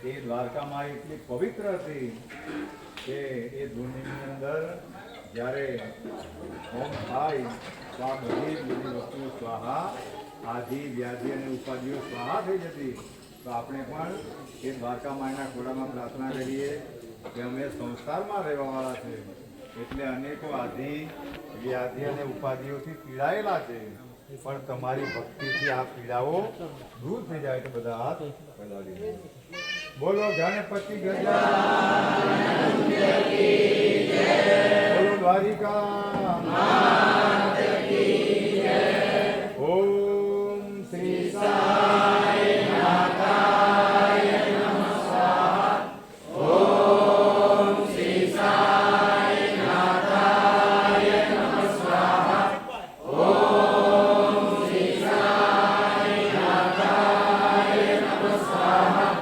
એ દ્વારકામાં એટલી પવિત્ર હતી કે એ ધૂળની અંદર જ્યારે હોમ થાય તો આ બધી વસ્તુઓ સ્વાહા, આદિ વ્યાધિ અને ઉપાધિઓ સ્વાહા થઈ જતી. તો આપણે પણ એ દ્વારકા માના ખોડામાં પ્રાર્થના કરીએ કે અમે સંસારમાં રહેવાવાળા છે, એટલે અનેકો આધિ વ્યાધિ અને ઉપાધિઓથી પીડાયેલા છે, પણ તમારી ભક્તિથી આ પીડાઓ દૂર થઈ જાય. તો બધા હાથ ફેલાવી બોલો ગણપતિ ગજાનન કી જય, બોલો દ્વારિકા માત કી જય. ઓમ શ્રી સાઈ નાથાય નમઃ સ્વાહા. ઓમ શ્રી સાઈ નાથાય નમઃ સ્વાહા. ઓમ શ્રી સાઈ નાથાય નમઃ સ્વાહા.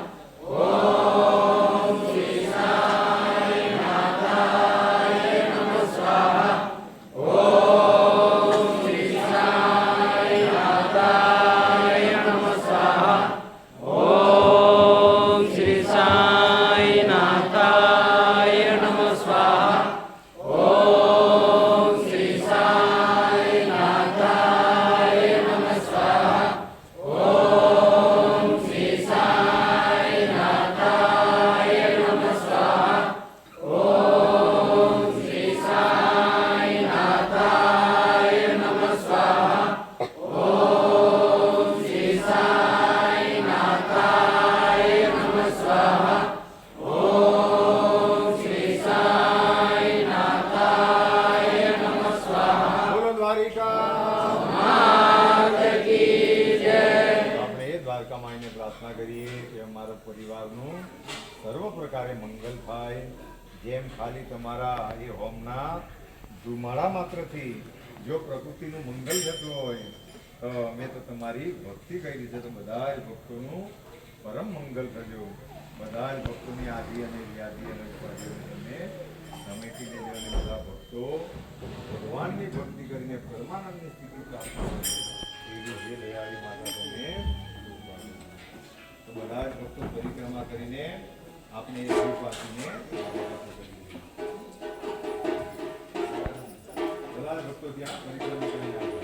ઓમ શ્રી સાઈ નાથાય નમઃ સ્વાહા. ઓમ શ્રી સાઈ નાથાય નમઃ સ્વાહા. ઓમ શ્રી સાઈ નાથાય નમઃ સ્વાહા. ઓમ શ્રી સાઈ નાથાય નમઃ સ્વાહા. ઓમ શ્રી સાઈ નાથાય નમઃ સ્વાહા. ઓમ શ્રી સાઈ નાથાય નમઃ સ્વાહા. ઓમ શ્રી સાઈ નાથાય નમઃ સ્વાહા. ઓમ શ્રી સાઈ નાથાય નમઃ સ્વાહા. બોલો દ્વારિકા માત કી જય. આપણે એ દ્વારકા માઈને પ્રાર્થના કરીએ કે અમારા પરિવારનું સર્વ પ્રકારે મંગલ થાય. જેમ ખાલી તમારા એ હોમના ધુમાડા માત્રથી જો પ્રકૃતિનું મંગલ થતું હોય તો અમે તો તમારી ભક્તિ કરી છે. તો બધા જ ભક્તોનું પરમ મંગલ થજો. બધા જ ભક્તોની આદિ અને વ્યાધિ અને ઉપાધિઓને તમે સમેટી દેજો અને બધા ભક્તો ભગવાનની ભક્તિ કરીને પરમાનંદની સ્થિતિ પ્રાપ્ત કરે એવી જે દયાળી માતા તમે તો બધા જ ભક્તો પરિક્રમા કરીને આપણે એ ધૂપ આપીને બધા જ ભક્તો ત્યાં પરિક્રમા કરીને આવે.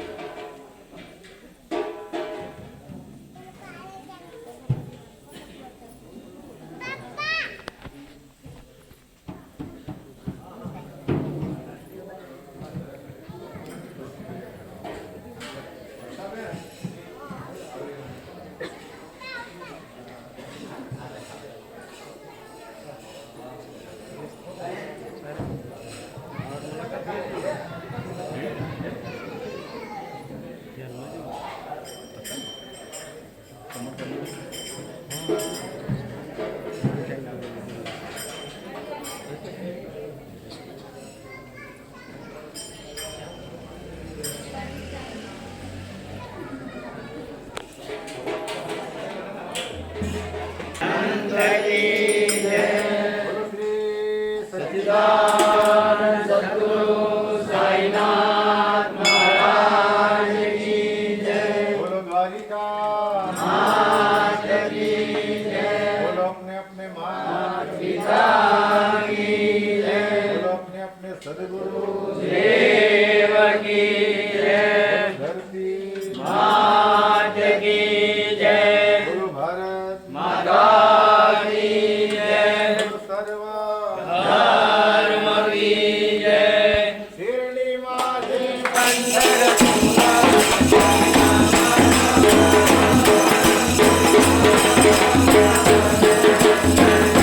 Thank you.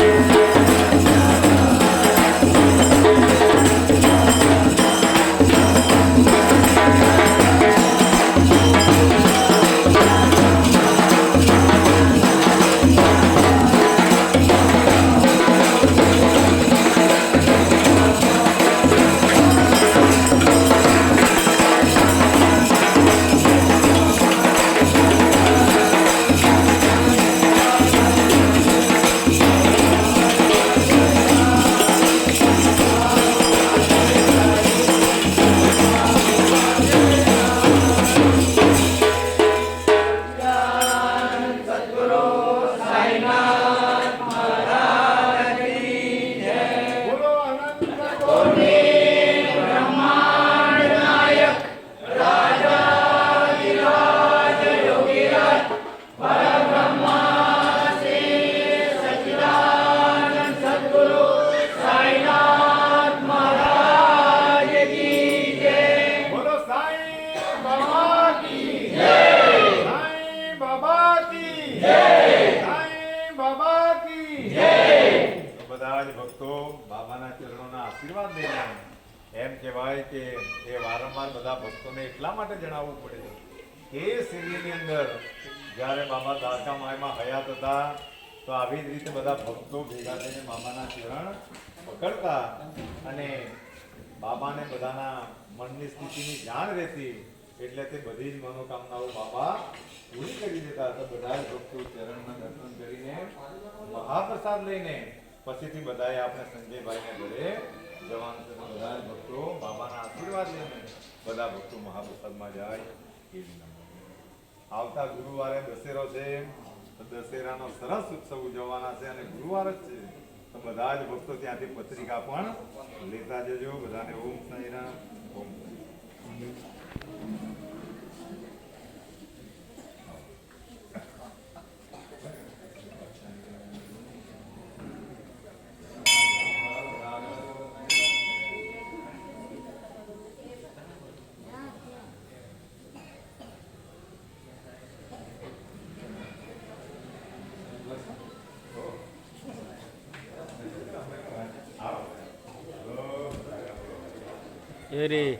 બધા જ ભક્તો બાબાના ચરણોના આશીર્વાદ લઈને એમ કહેવાય કે એ વારંવાર બધા ભક્તોને એટલા માટે જણાવવું પડે કે એ શિરડીની અંદર જ્યારે બાબા દ્વારકા માયમાં હયાત હતા તો આવી જ રીતે બધા ભક્તો ભેગા થઈને બાબાના ચરણ પકડતા અને બાબાને બધાના મનની સ્થિતિની જાણ રહેતી એટલે તે બધી જ મનોકામનાઓ બાબા પૂરી કરી દેતા હતા. બધા જ ભક્તો ચરણના દર્શન કરીને મહાપ્રસાદ લઈને પછીથી બધાએ આપણે સંજયભાઈને ઘરે જવાનું છે. બધા જ ભક્તો બાબાના આશીર્વાદ લઈને બધા ભક્તો મહાપ્રસાદમાં જાય. આવતા ગુરુવારે દશેરો છે તો દશેરાનો સરસ ઉત્સવ ઉજવવાના છે અને ગુરુવાર જ છે તો બધા જ ભક્તો ત્યાંથી પત્રિકા પણ લેતા જજો. બધાને ઓમ સાંઈરામ. ઓમ એરી